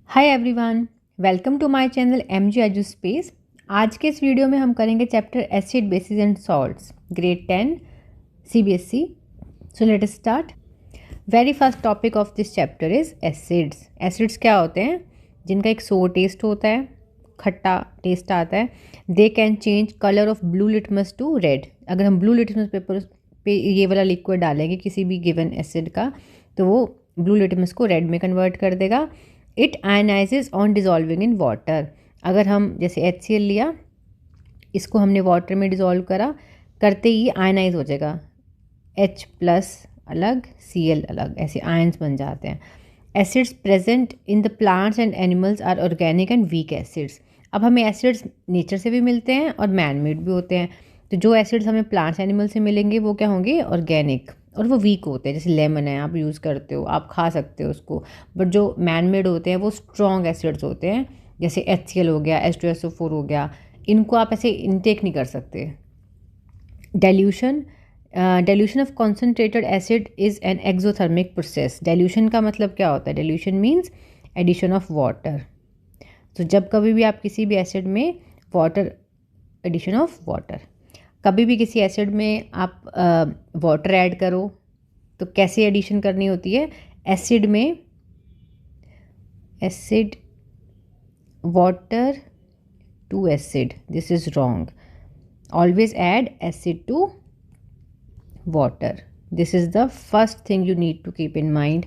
Hi everyone, welcome to my channel MG edu space. आज के इस वीडियो में हम करेंगे chapter acid bases and salts, grade 10 CBSE. So let us start. Very first topic of this chapter is acids. Acids क्या होते हैं? जिनका एक सोर टेस्ट होता है, खट्टा टेस्ट आता है। They can change colour of blue litmus to red. अगर हम ब्लू लिटमस पेपर पे ये वाला लिक्विड डालेंगे किसी भी गिवन एसिड का, तो वो ब्लू लिटमस को रेड में कन्वर्ट कर देगा। It ionizes on dissolving in water. अगर हम जैसे HCl लिया, इसको हमने वाटर में डिजॉल्व करा, करते ही आयनाइज हो जाएगा। H प्लस अलग, Cl अलग, ऐसे आयंस बन जाते हैं। Acids present in the plants and animals are organic and weak acids. अब हमें एसिड्स नेचर से भी मिलते हैं और मैन मेड भी होते हैं। तो जो एसिड्स हमें प्लांट्स एनिमल से मिलेंगे वो क्या होंगे? ऑर्गेनिक, और वो वीक होते हैं। जैसे लेमन है, आप यूज़ करते हो, आप खा सकते हो उसको। बट जो मैन मेड होते हैं वो स्ट्रॉन्ग एसिड्स होते हैं, जैसे HCl हो गया, H2SO4 हो गया। इनको आप ऐसे इनटेक नहीं कर सकते। Dilution of concentrated acid is an exothermic process. Dilution का मतलब क्या होता है? Dilution means addition of water. तो जब कभी भी आप किसी भी एसिड में वाटर, एडिशन ऑफ वाटर, कभी भी किसी एसिड में आप वाटर ऐड करो तो कैसे एडिशन करनी होती है? एसिड में acid water to acid, this is wrong. Always add acid to water, this is the first thing you need to keep in mind.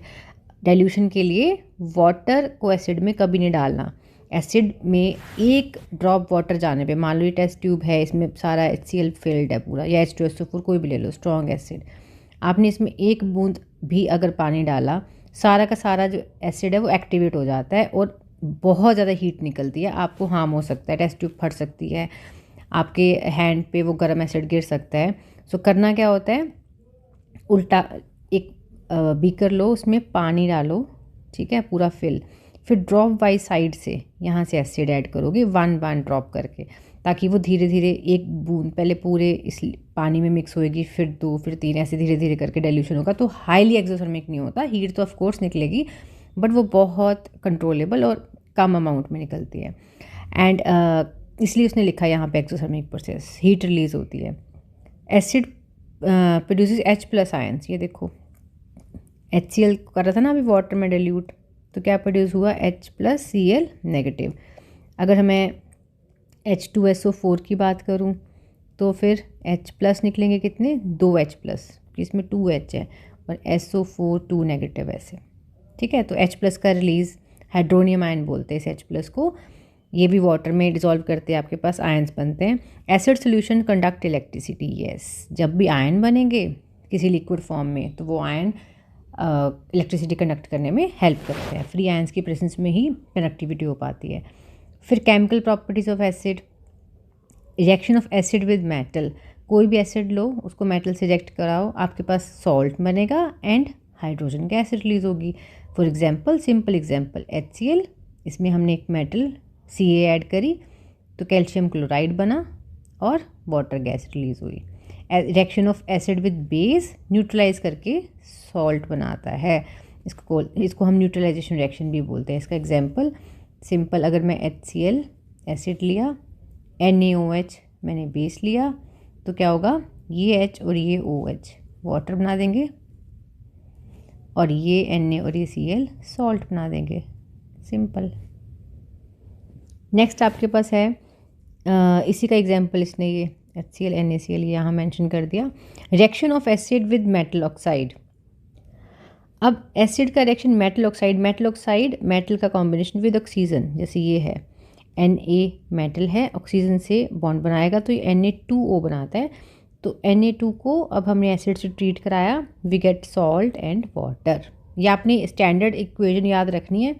Dilution के लिए वाटर को एसिड में कभी नहीं डालना। एसिड में एक ड्रॉप वाटर जाने पे, मान लो ये टेस्ट ट्यूब है, इसमें सारा HCl फिल्ड है पूरा, या H2SO4 कोई भी ले लो, स्ट्रॉन्ग एसिड, आपने इसमें एक बूंद भी अगर पानी डाला, सारा का सारा जो एसिड है वो एक्टिवेट हो जाता है और बहुत ज़्यादा हीट निकलती है। आपको हार्म हो सकता है, टेस्ट ट्यूब फट सकती है, आपके हैंड पे वो गर्म एसिड गिर सकता है। सो करना क्या होता है? उल्टा एक बीकर लो, उसमें पानी डालो, ठीक है, पूरा फिल, फिर ड्रॉप वाइज साइड से यहाँ से एसिड ऐड करोगे, वन ड्रॉप करके, ताकि वो धीरे धीरे एक बूंद पहले पूरे इस पानी में मिक्स होएगी, फिर 2, फिर 3, ऐसे धीरे धीरे करके डाइल्यूशन होगा। तो हाईली एक्सोथर्मिक नहीं होता, हीट तो ऑफ कोर्स निकलेगी, बट वो बहुत कंट्रोलेबल और कम अमाउंट में निकलती है। एंड इसलिए उसने लिखा यहाँ पे एक्सोथर्मिक प्रोसेस, हीट रिलीज होती है। Acid produces H+ ions. ये देखो, HCl कर रहा था ना अभी वाटर में डाइल्यूट, तो क्या प्रोड्यूस हुआ? H+Cl negative. अगर मैं H2SO4 की बात करूं तो फिर H+ निकलेंगे कितने? 2 H+, इसमें 2 H है, और SO4 2 नेगेटिव ऐसे, ठीक है। तो H+ का रिलीज हाइड्रोनियम आयन बोलते हैं इस H+ को। ये भी वाटर में डिजॉल्व करते हैं, आपके पास आयंस बनते हैं। Acid solution conduct electricity, yes. जब भी आयन बनेंगे किसी लिक्विड फॉर्म में, तो वो आयन इलेक्ट्रिसिटी कंडक्ट करने में हेल्प करते हैं। फ्री आयंस की प्रेजेंस में ही कंडक्टिविटी हो पाती है। फिर chemical properties of acid, reaction of acid with metal. कोई भी एसिड लो, उसको मेटल से रिएक्ट कराओ, आपके पास सॉल्ट बनेगा एंड हाइड्रोजन गैस रिलीज होगी। For example, simple example, HCl, इसमें हमने एक मेटल Ca ऐड करी तो कैल्शियम क्लोराइड बना और वाटर गैस रिलीज हुई। Reaction of acid with base neutralise करके सॉल्ट बनाता है, इसको हम न्यूट्रलाइजेशन रिएक्शन भी बोलते हैं। इसका एग्जांपल सिंपल, अगर मैं HCl एसिड लिया, NaOH मैंने बेस लिया, तो क्या होगा? ये H और ये OH वाटर बना देंगे, और ये Na और ये Cl सॉल्ट बना देंगे, सिंपल। नेक्स्ट आपके पास है इसी का एग्जांपल, इसने ये HCl NaCl यहाँ मेंशन कर दिया। Reaction of acid with metal oxide. अब एसिड का रिएक्शन मेटल ऑक्साइड, मेटल का कॉम्बिनेशन विद ऑक्सीजन, जैसे ये है Na मेटल है, ऑक्सीजन से बॉन्ड बनाएगा तो ये Na2O बनाता है। तो Na2 को अब हमने एसिड से ट्रीट कराया, we get salt and water. ये आपने स्टैंडर्ड इक्वेशन याद रखनी है,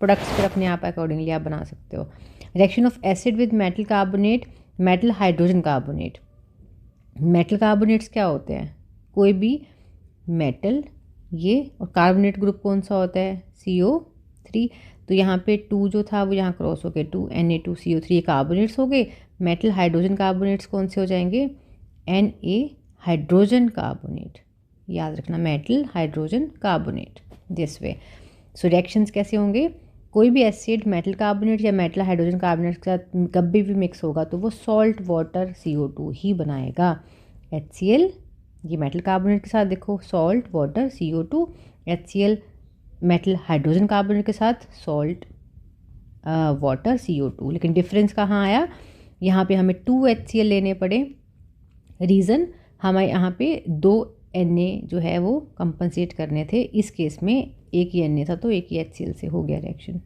प्रोडक्ट्स पर अपने आप अकॉर्डिंगली आप बना सकते हो। Reaction of acid with metal carbonate, metal hydrogen carbonate. Metal carbonates क्या होते हैं? कोई भी मेटल, ये, और कार्बोनेट ग्रुप कौन सा होता है? CO3। तो यहाँ पे 2 जो था वो यहाँ क्रॉस हो गए, 2 Na2CO3, ये कार्बोनेट्स हो गए। मेटल हाइड्रोजन कार्बोनेट्स कौन से हो जाएंगे? Na हाइड्रोजन कार्बोनेट, याद रखना, metal hydrogen carbonate, this way. So reactions कैसे होंगे? कोई भी एसिड मेटल कार्बोनेट या मेटल हाइड्रोजन कार्बोनेट के साथ कभी भी मिक्स होगा तो वो सॉल्ट वाटर CO2 ही बनाएगा। HCl ये मेटल कार्बोनेट के साथ देखो salt water CO2, HCl metal hydrogen carbonate के साथ सॉल्ट वाटर CO2। लेकिन डिफरेंस कहाँ आया, यहाँ पे हमें 2 HCl लेने पड़े। रीज़न हमें यहाँ पे 2 Na जो है वो कंपनसेट करने थे, इस केस में एक ही Na था तो एक ही HCl से हो गया रिएक्शन।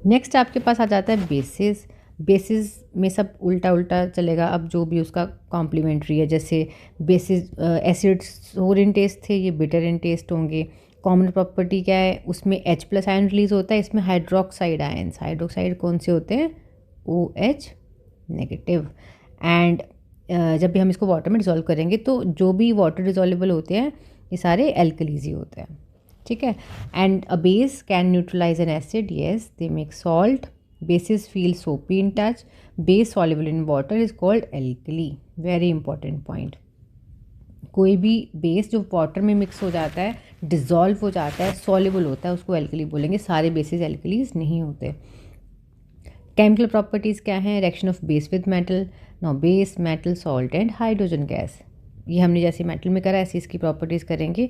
नेक्स्ट आपके पास आ जाता है बेसिस। बेसिस में सब उल्टा उल्टा चलेगा, अब जो भी उसका कॉम्प्लीमेंट्री है, जैसे बेसिस एसिड सोर इन टेस्ट थे, ये बिटर इन टेस्ट होंगे। कॉमन प्रॉपर्टी क्या है, उसमें H+ आयन रिलीज होता है, इसमें हाइड्रोक्साइड आयन्स, हाइड्रोक्साइड कौन से होते हैं, OH नेगेटिव। एंड जब भी हम इसको वाटर में डिज़ोल्व करेंगे तो जो भी वाटर डिज़ोल्वेबल होते हैं ये सारे एल्कलीज ही होते हैं, ठीक है। And a base can neutralize an acid, yes they make salt. Bases feel soapy in touch, base soluble in water is called alkali. Very important point, कोई भी बेस जो वाटर में मिक्स हो जाता है, डिज़ोल्व हो जाता है, सॉल्युबल होता है, उसको एल्कली बोलेंगे। सारे बेसिस एल्कलीज नहीं होते। केमिकल प्रॉपर्टीज़ क्या हैं, reaction of base with metal. Now base metal salt and hydrogen gas, ये हमने जैसे मेटल में करा ऐसी इसकी प्रॉपर्टीज़ करेंगे।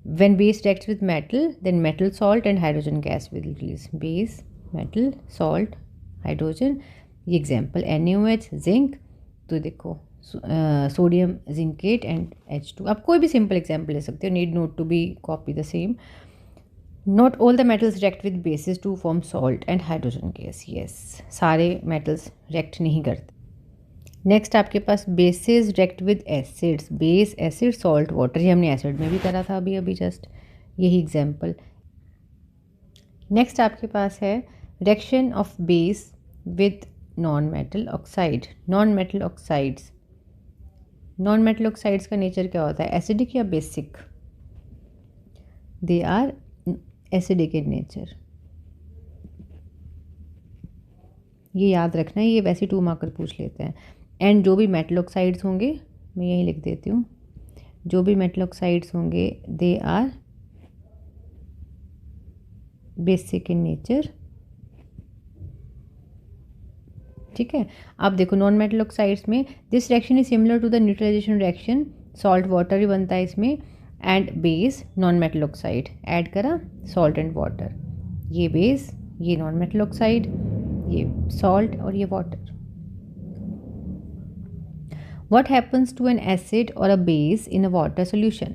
When base reacts with metal then metal salt and hydrogen gas will release. Base metal salt hydrogen, ये example NaOH zinc, तो देखो सोडियम जिंकेट एंड H2। आप कोई भी सिंपल एग्जांपल ले सकते हो, need not to be copy the same. Not all the metals react with bases to form salt and hydrogen gas. Yes, सारे metals react नहीं करते। नेक्स्ट आपके पास bases react with acids, base acid salt water, ये हमने acid में भी करा था अभी अभी जस्ट, यही एग्जांपल। नेक्स्ट आपके पास है reaction of base with non metal oxide. Non metal oxides, non metal oxides का नेचर क्या होता है, एसिडिक या basic, they are acidic in nature. ये याद रखना है, ये वैसे 2 मार्कर पूछ लेते हैं। एंड जो भी मेटल ऑक्साइड्स होंगे, मैं यही लिख देती हूँ, जो भी मेटल ऑक्साइड्स होंगे they are basic in nature, ठीक है। अब देखो नॉन मेटल ऑक्साइड्स में this reaction is similar to the neutralization reaction, salt water ही बनता है इसमें। And base non metal oxide add करा सॉल्ट एंड वाटर, ये बेस, ये नॉन मेटल ऑक्साइड, ये सॉल्ट और ये water. What happens to an acid और a base in a water solution.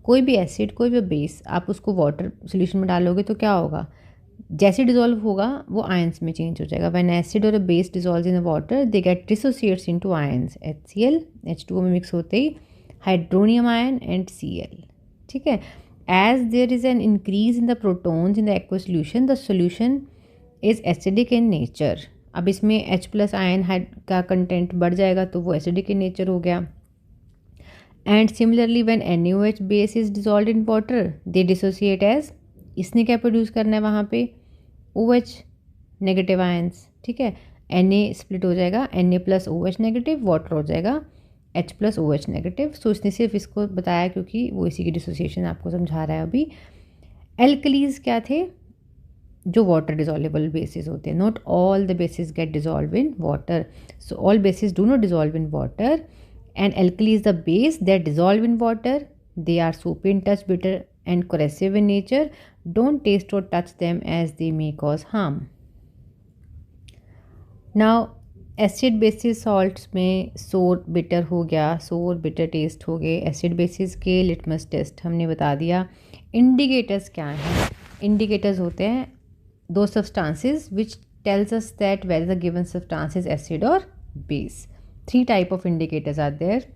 कोई भी एसिड कोई भी बेस आप उसको वाटर सोल्यूशन में डालोगे तो क्या होगा, जैसे डिजोल्व होगा वो आयंस में चेंज हो जाएगा। व्हेन एसिड और a base dissolve in the water they get dissociates into ions, HCl H2O में मिक्स होते ही हाइड्रोनियम आयन एंड Cl, ठीक है। As there is an increase in the protons in the aqueous solution, the solution is acidic in nature. अब इसमें H+ ion का content बढ़ जाएगा तो वो एसिडिक इन नेचर हो गया। And similarly when NaOH base is dissolve in water they dissociate as, इसने क्या प्रोड्यूस करना है वहाँ पे, OH नेगेटिव आयंस, ठीक है। Na स्प्लिट हो जाएगा, Na+OH नेगेटिव, वाटर हो जाएगा H+OH नेगेटिव। सो इसने सिर्फ इसको बताया क्योंकि वो इसी की डिसोसिएशन आपको समझा रहा है अभी। एल्कलीज क्या थे, जो वाटर डिजोल्वेबल बेसिस होते हैं। Not all the bases get dissolve in water, so all bases do not dissolve in water and alkali is the base that dissolve in water, they are soapy in touch, bitter and corrosive in nature, don't taste or touch them as they may cause harm. Now acid basis salts में सोर bitter हो गया, सोर bitter taste हो गए। Acid basis के litmus test हमने बता दिया। इंडिकेटर्स क्या हैं, इंडिकेटर्स होते हैं 2 substances which tells us that whether the given substance is acid और base. 3 type of indicators are there,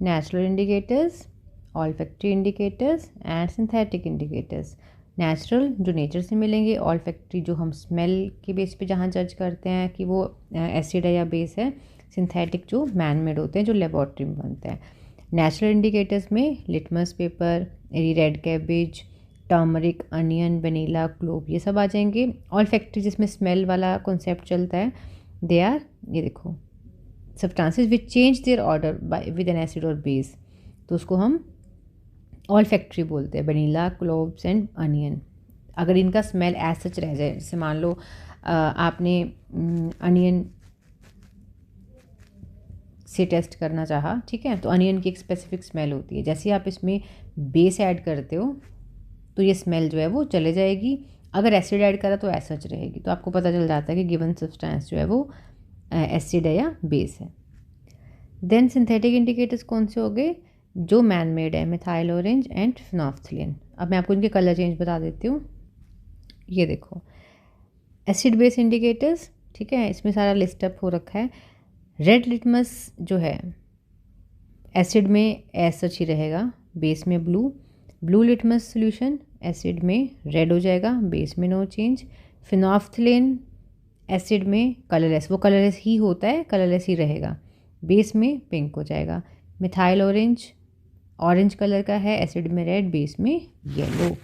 natural indicators, olfactory indicators and synthetic indicators. Natural जो नेचर से मिलेंगे, ऑल्फैक्टरी जो हम स्मेल के बेस पे जहाँ जज करते हैं कि वो एसिड है या बेस है, सिंथेटिक जो मैन मेड होते हैं जो लेबॉर्ट्री में बनते हैं। नेचुरल इंडिकेटर्स में litmus paper, red cabbage, turmeric, onion, vanilla, clove, ये सब आ जाएंगे। ऑल्फैक्टरी जिसमें स्मेल वाला कॉन्सेप्ट चलता है, दे आर, ये देखो, substances which change their order by with N acid और बेस, तो उसको हम ऑल्फैक्टरी बोलते हैं, वनीला, क्लोव्स एंड अनियन। अगर इनका स्मेल एज सच रह जाए, जैसे मान लो आपने अनियन से टेस्ट करना चाहा, ठीक है, तो अनियन की एक स्पेसिफिक स्मेल होती है, जैसे आप इसमें बेस ऐड करते हो तो ये स्मेल जो है वो चले जाएगी। अगर एसिड ऐड करा तो ऐसा रहेगी, तो आपको पता चल जाता है कि गिवन सब्सटेंस जो है वो एसिड है या बेस है। देन सिंथेटिक इंडिकेटर्स कौन से हो गए, जो मैन मेड है, मिथाइल ऑरेंज एंड फिनोल्फ्थलीन। अब मैं आपको इनके कलर चेंज बता देती हूँ। ये देखो एसिड बेस इंडिकेटर्स, ठीक है, इसमें सारा लिस्ट अप हो रखा है। रेड लिटमस जो है एसिड में ऐसा ही रहेगा, बेस में blue. Blue litmus solution acid में रेड हो जाएगा, बेस में नो चेंज। फिनोल्फ्थलीन एसिड में कलरलेस, वो कलरलेस ही होता है, कलरलेस ही रहेगा, बेस में पिंक हो जाएगा। मिथाइल ऑरेंज ऑरेंज कलर का है, एसिड में रेड, बेस में येलो।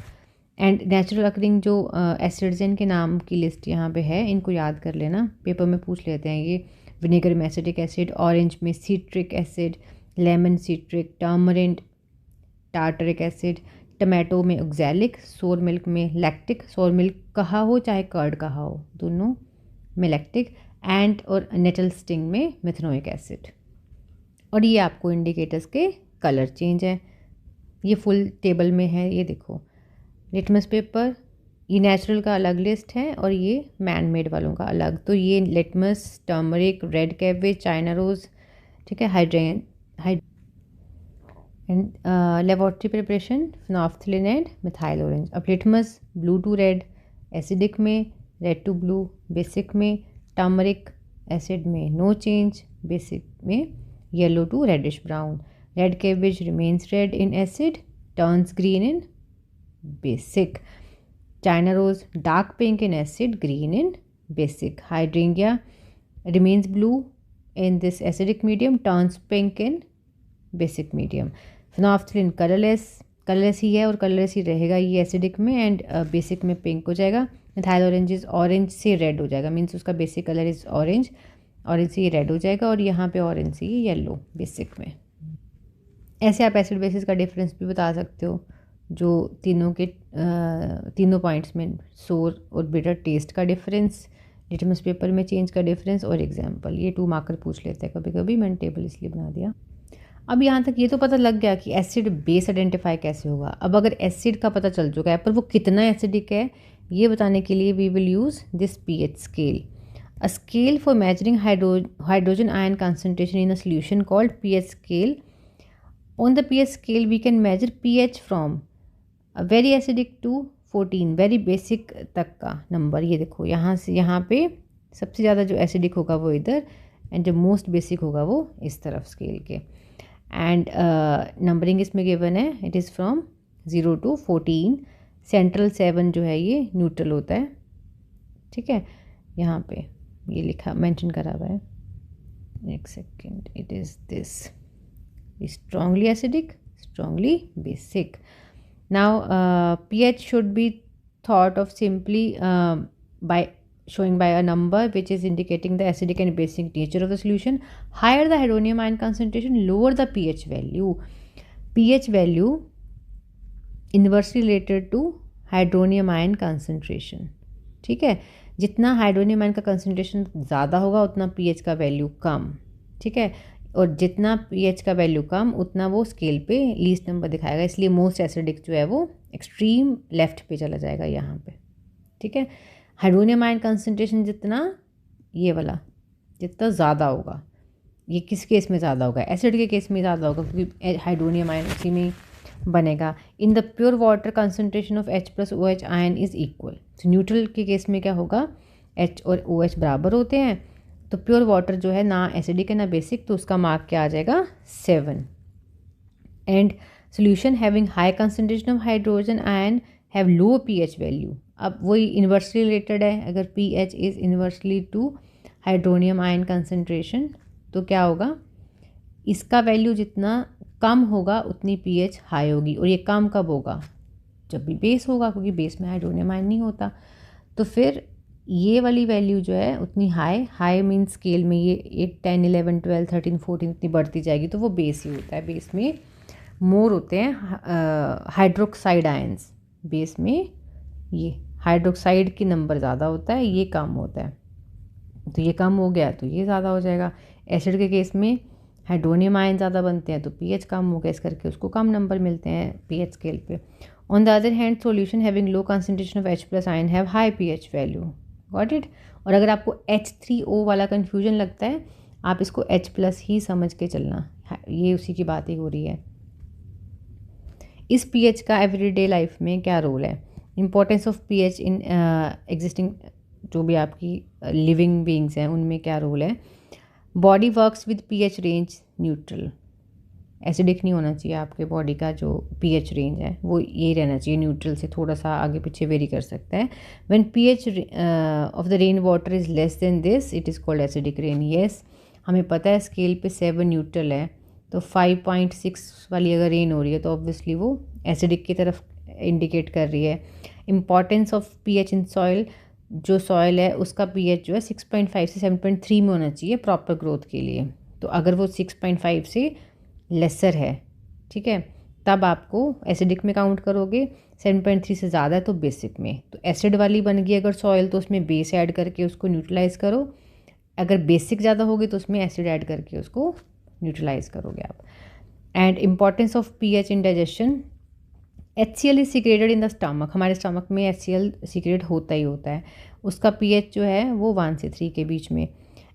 एंड नेचुरल अकरिंग जो एसिड्स हैं, इनके नाम की लिस्ट यहाँ पे है, इनको याद कर लेना, पेपर में पूछ लेते हैं ये। विनेगर में एसिडिक एसिड, ऑरेंज में citric acid, lemon citric, tamarind tartaric acid, tomato में ऑक्सैलिक, सोर मिल्क में लैक्टिक, सोर मिल्क कहा हो चाहे कर्ड कहा हो दोनों में लैक्टिक, एंड और नेटल स्टिंग में मिथेनोइक एसिड। और ये आपको इंडिकेटर्स के कलर चेंज है, ये फुल टेबल में है, ये देखो। लिटमस पेपर ये नेचुरल का अलग लिस्ट है और ये मैन मेड वालों का अलग। तो ये litmus, turmeric, red cabbage, China rose, ठीक है, hydrangea and laboratory preparation phenolphthalein and methyl orange. अब litmus blue to red acidic में, रेड टू ब्लू बेसिक में, टर्मरिक एसिड में नो चेंज, बेसिक में yellow to reddish brown. Red cabbage remains red in acid, turns green in basic. China rose dark pink in acid, green in basic. Hydrangea remains blue in this acidic medium, turns pink in basic medium. Phenolphthalein colorless ही है और colorless ही रहेगा ये acidic में, and basic में pink हो जाएगा। Methyl orange orange से red हो जाएगा, मीन्स उसका basic colour is orange, orange से ये रेड हो जाएगा, और यहाँ पे ऑरेंज से ये येलो बेसिक में। ऐसे आप एसिड बेसिस का डिफरेंस भी बता सकते हो, जो तीनों के तीनों पॉइंट्स में सोर और बिटर टेस्ट का डिफरेंस, लिटमस पेपर में चेंज का डिफरेंस और एग्जांपल। ये 2 मार्कर पूछ लेते हैं कभी कभी, मैंने टेबल इसलिए बना दिया। अब यहाँ तक ये तो पता लग गया कि एसिड बेस आइडेंटिफाई कैसे होगा। अब अगर एसिड का पता चल चुका है पर वो कितना एसिडिक है ये बताने के लिए we will use this pH scale, a scale for measuring hydrogen ion concentration in a solution called pH scale. On the pH scale we can measure pH from very acidic to 14, very basic तक का number. ये देखो यहाँ से यहाँ पे सबसे ज़्यादा जो एसिडिक होगा वो इधर, एंड जो मोस्ट बेसिक होगा वो इस तरफ स्केल के। एंड नंबरिंग इसमें गिवन है, it is from 0 to 14। Central 7 जो है ये न्यूट्रल होता है, ठीक है, यहाँ पे ये लिखा मेंशन करा हुआ है, एक second, it is this strongly acidic, strongly basic. Now pH should be thought of simply by showing by a number which is indicating the acidic and basic nature of the solution. Higher the hydronium ion concentration, lower the pH value. pH value inversely related to hydronium ion concentration, ठीक है, जितना hydronium ion का concentration ज़्यादा होगा उतना pH का value कम, ठीक है, और जितना pH का वैल्यू कम उतना वो स्केल पे लीस्ट नंबर दिखाएगा, इसलिए मोस्ट एसिडिक जो है वो एक्सट्रीम लेफ्ट पे चला जाएगा यहाँ पे, ठीक है। हाइड्रोनियम आयन कंसंट्रेशन जितना ये वाला जितना ज़्यादा होगा, ये किस केस में ज़्यादा होगा, एसिड के केस में ज़्यादा होगा क्योंकि हाइड्रोनियम आयन उसी में बनेगा। In the pure water concentration of H+OH ion is equal. Neutral के केस में क्या होगा, H और OH बराबर होते हैं, तो प्योर वाटर जो है ना एसिडिक है ना बेसिक, तो उसका मार्क क्या आ जाएगा 7। And solution having high concentration of hydrogen ion have low pH value. अब वही इन्वर्सली रिलेटेड है, अगर pH is inversely to hydronium ion concentration तो क्या होगा, इसका वैल्यू जितना कम होगा उतनी pH हाई होगी, और ये कम कब होगा, जब भी बेस होगा, क्योंकि बेस में हाइड्रोनियम आयन नहीं होता। तो फिर ये वाली वैल्यू जो है उतनी हाई मीन स्केल में ये 8, 10, 11, 12, 13, 14 इतनी बढ़ती जाएगी, तो वो बेस ही होता है। बेस में मोर होते हैं हाइड्रोक्साइड आयंस, बेस में ये हाइड्रोक्साइड की नंबर ज़्यादा होता है, ये कम होता है, तो ये कम हो गया तो ये ज़्यादा हो जाएगा। एसिड के केस में हाइड्रोनियम आयन ज़्यादा बनते हैं तो पीएच कम हो गया, इस करके उसको कम नंबर मिलते हैं पीएच स्केल पे। On the other hand solution having low concentration of H+ ion have high pH value. Got it. और अगर आपको H3O वाला कन्फ्यूजन लगता है, आप इसको H+ ही समझ के चलना, ये उसी की बात ही हो रही है। इस पीएच का एवरीडे लाइफ में क्या रोल है? Importance of pH in existing, जो भी आपकी लिविंग बीइंग्स हैं उनमें क्या रोल है? Body works with pH range neutral. Acidic नहीं होना चाहिए आपके बॉडी का जो पीएच रेंज है, वो यही रहना चाहिए, न्यूट्रल से थोड़ा सा आगे पीछे वेरी कर सकता है। When pH of the rain water is less than this it is called acidic rain. Yes, हमें पता है स्केल पे 7 न्यूट्रल है, तो 5.6 वाली अगर रेन हो रही है तो ऑब्वियसली वो एसिडिक की तरफ इंडिकेट कर रही है। Importance of pH in soil, जो सॉइल है उसका पीएच जो है 6.5 से 7.3 में होना चाहिए प्रॉपर ग्रोथ के लिए। तो अगर वो 6.5 से लेसर है, ठीक है, तब आपको एसिडिक में काउंट करोगे। 7.3 से ज़्यादा है तो बेसिक में। तो एसिड वाली बन गई अगर सॉइल तो उसमें बेस ऐड करके उसको न्यूट्रलाइज करो। अगर बेसिक ज़्यादा होगी तो उसमें एसिड ऐड करके उसको न्यूट्रलाइज करोगे आप। And importance of pH in digestion, HCl is secreted in the stomach. हमारे स्टमक में HCl सीक्रेट होता ही होता है, उसका पीएच जो है वो 1 से 3 के बीच में।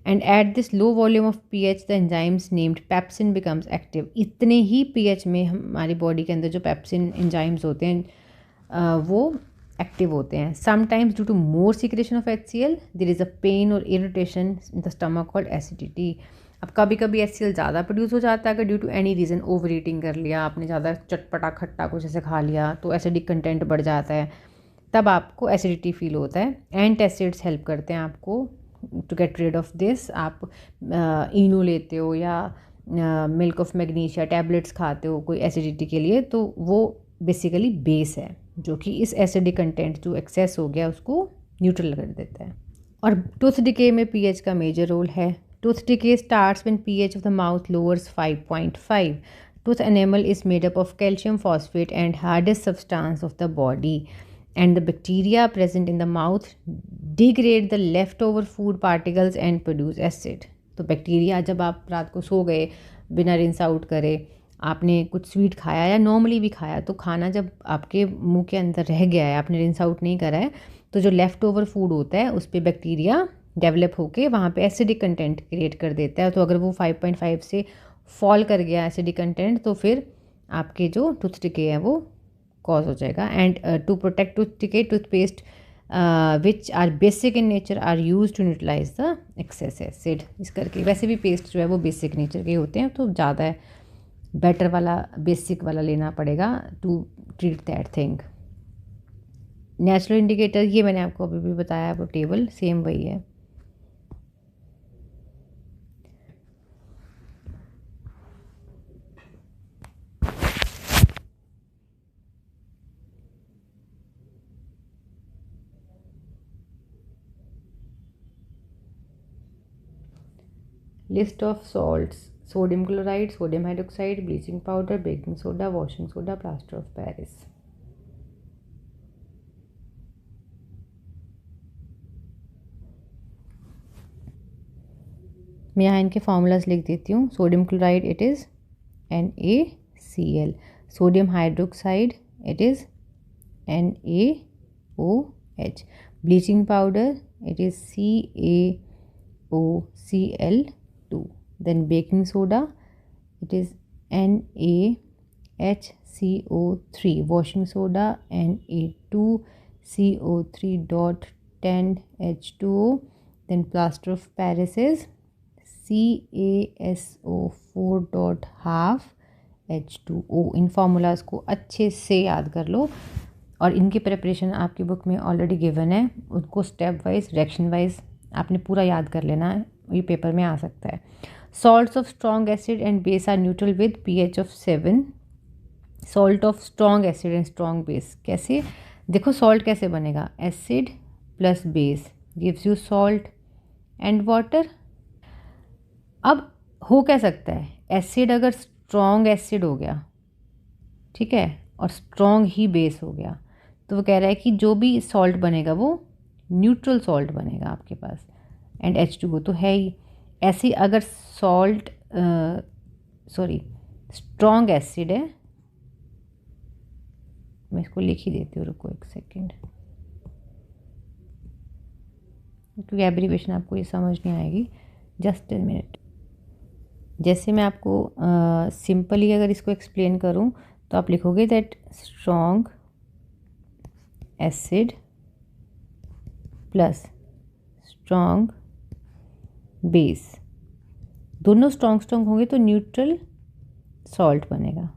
And at this low volume of pH the enzymes named pepsin becomes active. इतने ही पीएच में हमारी बॉडी के अंदर जो पेप्सिन एंजाइम्स होते हैं वो एक्टिव होते हैं। Sometimes due to more secretion of HCl there is a pain और irritation in the stomach called acidity. अब कभी कभी HCl ज़्यादा प्रोड्यूस हो जाता है अगर due to any reason over eating कर लिया आपने, ज़्यादा चटपटा खट्टा कुछ ऐसे खा लिया तो एसिडिक कंटेंट बढ़ जाता है, तब आपको एसिडिटी फील होता है। एंटासिड्स हेल्प करते हैं आपको to get rid of this. आप इनो लेते हो या मिल्क ऑफ मैग्नीशिया टैबलेट्स खाते हो कोई एसिडिटी के लिए, तो वो बेसिकली बेस है जो कि इस एसिडिक कंटेंट जो एक्सेस हो गया उसको न्यूट्रल कर देता है। और टूथ डिके में पीएच का मेजर रोल है। Tooth decay starts when pH of the mouth lowers 5.5. Tooth enamel is made up of calcium phosphate and hardest substance of the body, and the bacteria present in the mouth degrade the leftover food particles and produce acid. तो bacteria, जब आप रात को सो गए बिना rinse out करे, आपने कुछ स्वीट खाया या नॉर्मली भी खाया, तो खाना जब आपके मुंह के अंदर रह गया है, आपने रिंस आउट नहीं करा है, तो जो लेफ़्ट ओवर फूड होता है उस पर बैक्टीरिया डेवलप होके वहाँ पे एसिडिक कंटेंट क्रिएट कर देता है। तो अगर वो 5.5 से फॉल कर गया एसिडिक कंटेंट तो फिर आपके जो टूथ डिके है वो कॉज हो जाएगा। And to protect tooth decay toothpaste which are basic in nature are use to neutralise the excess acid. इस करके वैसे भी पेस्ट जो है वो बेसिक नेचर के होते हैं, तो ज़्यादा बेटर वाला बेसिक वाला लेना पड़ेगा to treat that thing. Natural indicator ये मैंने आपको अभी भी बताया, वो टेबल सेम वही है। List of salts: sodium chloride, sodium hydroxide, bleaching powder, baking soda, washing soda, plaster of Paris. मैं यहाँ इनके फार्मूलाज लिख देती हूँ। Sodium chloride it is NaCl, sodium hydroxide it is NaOH, bleaching powder it is CaOCl2, then baking soda it is NaHCO3, washing soda Na2CO3.10H2O, then plaster of Paris is CaSO4.12H2O। In formulas को अच्छे से याद कर लो, और इनकी preparation आपकी book में already given है, उनको स्टेप वाइज डायरेक्शन वाइज आपने पूरा याद कर लेना है, ये पेपर में आ सकता है। Salts of strong acid and base are neutral with pH of 7। Salt of strong acid and strong base कैसे? देखो सॉल्ट कैसे बनेगा, acid plus base gives you salt and water. अब हो क्या सकता है, एसिड अगर स्ट्रॉन्ग एसिड हो गया, ठीक है, और स्ट्रॉन्ग ही बेस हो गया, तो वो कह रहा है कि जो भी सॉल्ट बनेगा वो न्यूट्रल सॉल्ट बनेगा आपके पास, एंड H2O तो है ही। ऐसे अगर सॉल्ट स्ट्रॉन्ग एसिड है, मैं इसको लिख ही देती हूँ, रुको एक सेकेंड, क्योंकि एब्रीवेशन आपको ये समझ नहीं आएगी, जस्ट ए मिनट। जैसे मैं आपको सिंपली अगर इसको एक्सप्लेन करूँ तो आप लिखोगे that strong acid plus strong base, दोनों स्ट्रॉन्ग होंगे तो न्यूट्रल सॉल्ट बनेगा,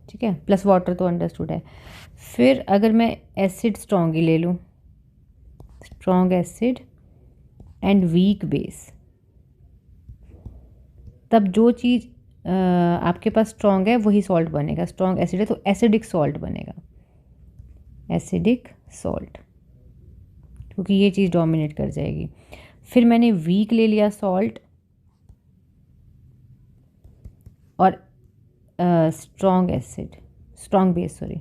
ठीक है, प्लस वाटर तो अंडरस्टूड है। फिर अगर मैं एसिड स्ट्रॉन्ग ही ले लूँ, strong acid and weak base, तब जो चीज़ आपके पास स्ट्रॉन्ग है वही सॉल्ट बनेगा। स्ट्रॉन्ग एसिड है तो एसिडिक सॉल्ट बनेगा, एसिडिक सॉल्ट, क्योंकि ये चीज़ डोमिनेट कर जाएगी। फिर मैंने वीक ले लिया सॉल्ट और strong acid, strong base sorry,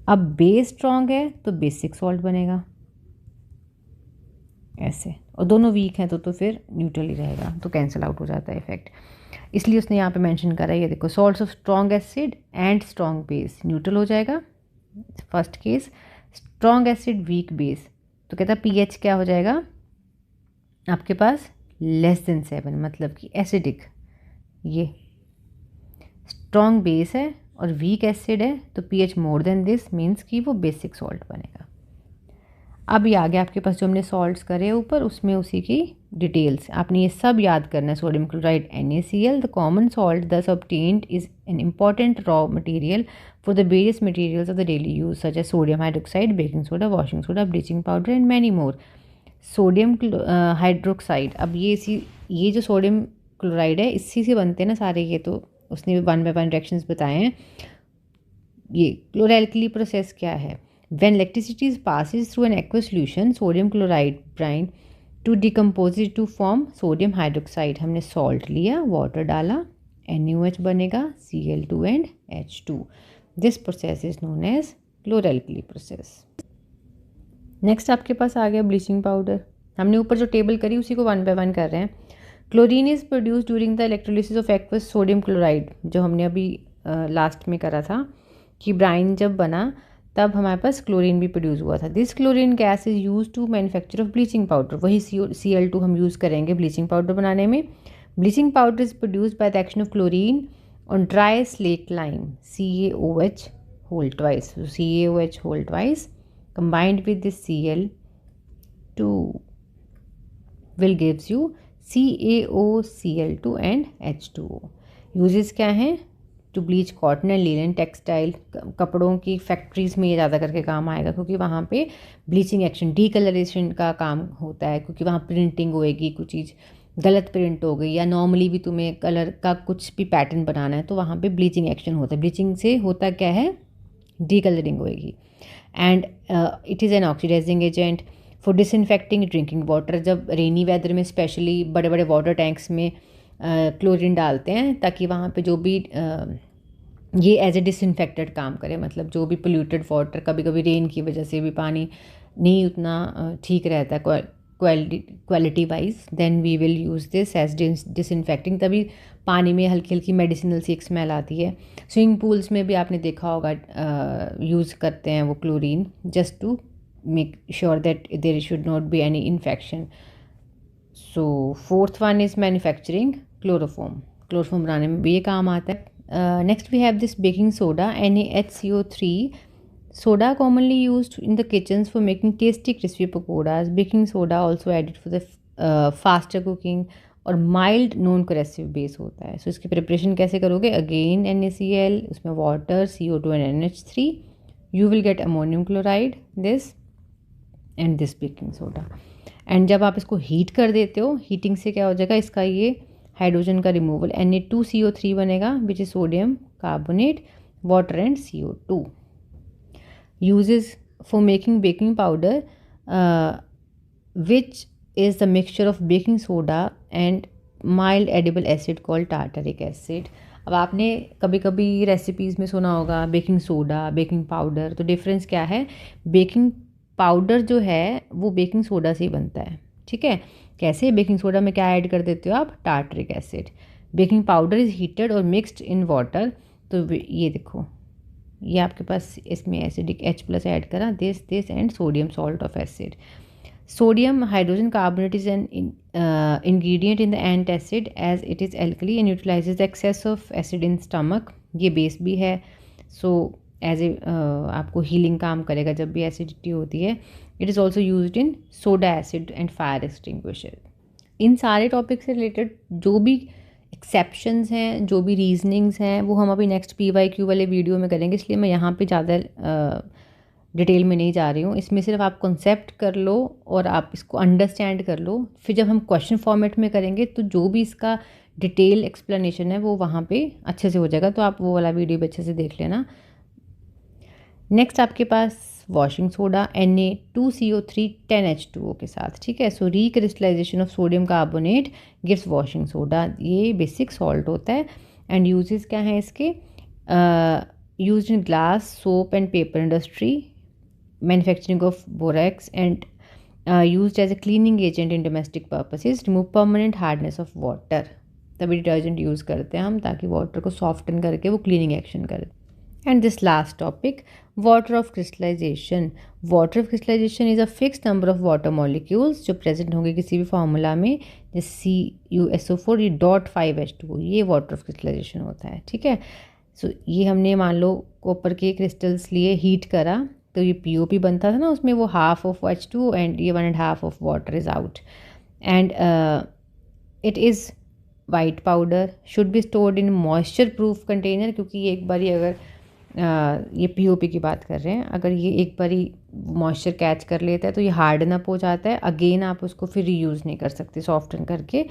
अब बेस स्ट्रॉन्ग है तो बेसिक सॉल्ट बनेगा ऐसे, और दोनों वीक हैं तो फिर न्यूट्रल ही रहेगा, तो कैंसिल आउट हो जाता है इफेक्ट। इसलिए उसने यहाँ पे मेंशन करा है, ये देखो, salts of strong acid and strong base neutral हो जाएगा first case, strong acid weak base, तो कहता है pH क्या हो जाएगा आपके पास <7, मतलब कि एसिडिक। ये स्ट्रॉन्ग बेस है और वीक एसिड है तो pH more than this means कि वो बेसिक सॉल्ट बनेगा। अब ये आगे आपके पास जो हमने सॉल्ट्स करे ऊपर, उसमें उसी की डिटेल्स आपने ये सब याद करना है। Sodium chloride NaCl, the common salt thus obtained is an important raw material for the various materials of the daily use such as sodium hydroxide, baking soda, washing soda, bleaching powder and many more. Sodium hydroxide, अब ये जो sodium chloride है इसी से बनते हैं ना सारे, ये तो उसने 1 by 1 रिएक्शंस बताए हैं। ये क्लोरैल्कली प्रोसेस क्या है, when electricity passes through an aqueous solution sodium chloride brine to decompose it to form sodium hydroxide, हमने salt लिया, water डाला, NaOH बनेगा, Cl2 and H2। this process is known as chloralkali process। Next आपके पास आ गया bleaching powder. हमने ऊपर जो table करी उसी को 1 by 1 कर रहे हैं। Chlorine is produce during the electrolysis of aqueous sodium chloride, जो हमने अभी लास्ट में करा था कि ब्राइन जब बना तब हमारे पास क्लोरीन भी प्रोड्यूस हुआ था। This chlorine gas is use to manufacture of bleaching powder, वही Cl2 हम यूज़ करेंगे ब्लीचिंग पाउडर बनाने में। Bleaching powder is produced by the action of chlorine on dry slaked lime, CaOH whole twice, CaOH whole twice combined with this Cl2 will gives you CaOCl2 and H2O। Uses क्या हैं, to bleach cotton and linen textile, कपड़ों की factories में ये ज़्यादा करके काम आएगा, क्योंकि वहाँ पे ब्लीचिंग एक्शन, डीकलरेशन का काम होता है, क्योंकि वहाँ प्रिंटिंग होएगी, कुछ चीज़ गलत प्रिंट हो गई या नॉर्मली भी तुम्हें कलर का कुछ भी पैटर्न बनाना है तो वहाँ पे ब्लीचिंग एक्शन होता है। ब्लीचिंग से होता क्या है, डीकलरिंग होएगी। And it is an oxidising agent for disinfecting drinking water, जब रेनी वेदर में स्पेशली बड़े बड़े वाटर टैंक्स में क्लोरीन डालते हैं ताकि वहाँ पे जो भी ये एज ए डिसइंफेक्टेड काम करे, मतलब जो भी पोल्यूटेड वाटर, कभी कभी रेन की वजह से भी पानी नहीं उतना ठीक रहता है quality wise, then we will use this as disinfecting. तभी पानी में हल्की हल्की मेडिसिनल सी एक स्मेल आती है। स्विमिंग पूल्स में भी आपने देखा होगा यूज़ करते हैं वो chlorine, just to make sure that there should not be any infection. So fourth one is manufacturing chloroform, chloroform बनाने में भी ये काम आता है। Next we have this baking soda, NaHCO3 soda commonly used in the kitchens for making tasty crispy pakoras. Baking soda also added for the faster cooking और mild non करेसिव base होता है। सो इसकी प्रिपरेशन कैसे करोगे, अगेन NaCl, उसमें water, CO2 and NH3, you will gate ammonium chloride, this and this baking soda. And जब आप इसको हीट कर देते हो, हीटिंग से क्या हो जाएगा, इसका ये हाइड्रोजन का रिमूवल, Na2CO3 बनेगा which is sodium carbonate, water and CO2। Uses for making baking powder which is the mixture of baking soda and mild edible acid called tartaric acid। अब आपने कभी कभी रेसिपीज़ में सुना होगा बेकिंग सोडा, बेकिंग पाउडर, तो difference क्या है? बेकिंग पाउडर जो है वो बेकिंग सोडा से ही बनता है, ठीक है। कैसे? बेकिंग सोडा में क्या ऐड कर देते हो आप? Tartaric acid. Baking powder is heated और मिक्सड इन वाटर। तो ये देखो, ये आपके पास इसमें एसिडिक H+ ऐड करा, this and sodium salt of acid. Sodium hydrogen carbonate is an ingredient in the antacid as it is alkali and utilizes the excess of acid in stomach. ये base भी है, so as a आपको healing काम करेगा जब भी acidity होती है। It is also use in soda acid and fire extinguisher. इन सारे टॉपिक से रिलेटेड जो भी एक्सेप्शंस हैं, जो भी रीजनिंग्स हैं, वो हम अभी नेक्स्ट PYQ वाले वीडियो में करेंगे, इसलिए मैं यहाँ पे ज़्यादा डिटेल में नहीं जा रही हूँ। इसमें सिर्फ आप कॉन्सेप्ट कर लो और आप इसको अंडरस्टैंड कर लो। फिर जब हम क्वेश्चन फॉर्मेट में करेंगे तो जो भी इसका डिटेल एक्सप्लेनेशन है वो वहाँ पे अच्छे से हो जाएगा, तो आप वो वाला वीडियो भी अच्छे से देख लेना। नेक्स्ट आपके पास वॉशिंग सोडा Na2CO3 10H2O के साथ, ठीक है। So recrystallization of sodium carbonate gives washing soda. ये बेसिक सॉल्ट होता है एंड यूजेस क्या हैं इसके? Used in glass, soap and paper industry, manufacturing of borax and used as a cleaning agent in domestic purposes, remove permanent hardness of water। तभी detergent use करते हैं हम ताकि वाटर को सॉफ्टन करके वो क्लीनिंग एक्शन करे। And this last topic, water of crystallisation. Water of crystallisation is a fix number of water molecules जो प्रेजेंट होंगे किसी भी फार्मूला में, जैसे CuSO4 ये .5H2O, ये वाटर ऑफ क्रिस्टलाइजेशन होता है, ठीक है। सो ये हमने मान लो कॉपर के क्रिस्टल्स लिए, हीट करा, तो ये POP बनता था ना, उसमें वो हाफ ऑफ H2 एंड ये 1.5 of water is out and it is white powder, should be stored in moisture proof container, क्योंकि ये एक बारी अगर ये POP की बात कर रहे हैं, अगर ये एक बारी मॉइस्चर कैच कर लेता है तो ये हार्डन अप हो जाता है, अगेन आप उसको फिर रीयूज़ नहीं कर सकते सॉफ्टन करके।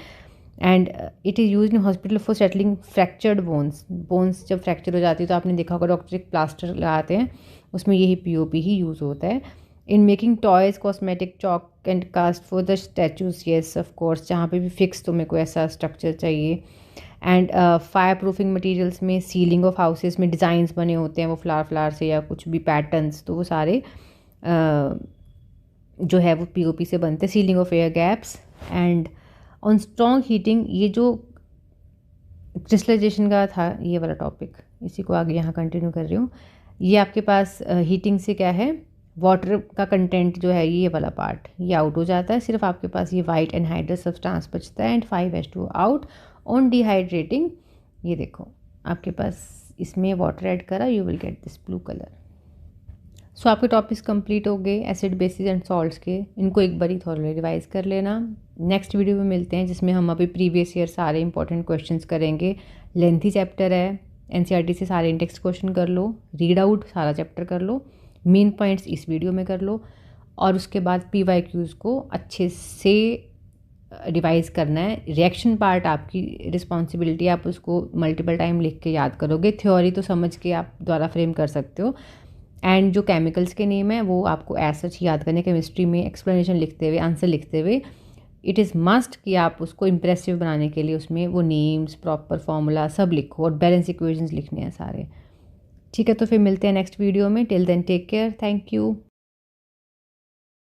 And it is use in hospital for settling fractured bones जब फ्रैक्चर हो जाती है तो आपने देखा होगा डॉक्टर एक प्लास्टर लगाते हैं, उसमें यही POP ही यूज़ होता है। In making toys, cosmetic, chalk and cast for the statues, yes of course, जहाँ पे भी फिक्स तो मेरे को ऐसा स्ट्रक्चर चाहिए। एंड फायर प्रूफिंग मटीरियल्स में, सीलिंग ऑफ हाउसेस में डिज़ाइंस बने होते हैं वो फ्लावर से या कुछ भी पैटर्न्स, तो वो सारे जो है वो POP से बनते हैं। Ceiling of air gaps and on strong heating, ये जो क्रिस्टलाइजेशन का था ये वाला टॉपिक, इसी को आगे यहाँ कंटिन्यू कर रही हूँ। ये आपके पास हीटिंग से क्या है, वाटर का कंटेंट जो है ये वाला पार्ट ये आउट हो जाता है, सिर्फ आपके पास ये वाइट एनहाइड्रस सब्सटेंस बचता है and 5H2O out on dehydrating. ये देखो आपके पास इसमें वाटर ऐड करा, you will get this blue colour. So आपके टॉपिक्स कंप्लीट हो गए एसिड, बेसिस एंड सॉल्ट्स के। इनको एक बारी थोड़ा रिवाइज कर लेना। नेक्स्ट वीडियो में मिलते हैं जिसमें हम अभी प्रीवियस ईयर सारे इंपॉर्टेंट क्वेश्चंस करेंगे। लेंथी चैप्टर है, NCERT से सारे इंडेक्स क्वेश्चन कर लो, रीड आउट सारा चैप्टर कर लो, मेन पॉइंट्स इस वीडियो में कर लो, और उसके बाद PYQs को अच्छे से रिवाइज करना है। रिएक्शन पार्ट आपकी रिस्पॉन्सिबिलिटी, आप उसको मल्टीपल टाइम लिख के याद करोगे, थ्योरी तो समझ के आप द्वारा फ्रेम कर सकते हो, एंड जो केमिकल्स के नेम है वो आपको ऐसा ही याद करने, केमिस्ट्री में एक्सप्लेनेशन लिखते हुए, आंसर लिखते हुए, इट इज़ मस्ट कि आप उसको इम्प्रेसिव बनाने के लिए उसमें वो नेम्स, प्रॉपर फॉर्मूला सब लिखो और बैलेंस इक्वेशंस लिखने हैं सारे, ठीक है। तो फिर मिलते हैं नेक्स्ट वीडियो में। Till then take care, thank you.